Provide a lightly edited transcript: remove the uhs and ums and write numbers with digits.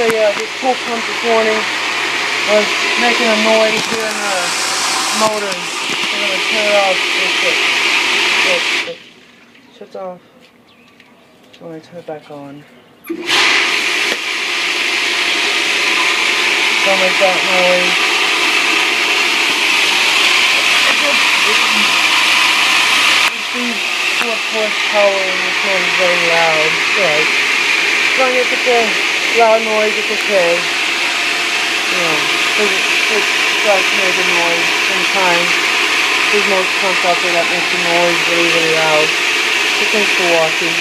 this pool pump this morning was making a noise here in the motor. I'm going to turn it off real quick. Look, shuts off. So when I turn it back on. Don't make that noise. It's 4 horsepower and this one is very loud. Right. As long as it's a loud noise, it's okay. You know, because it does make a noise sometimes. There's most pumps out there that make the noise really, really loud. So thanks for watching.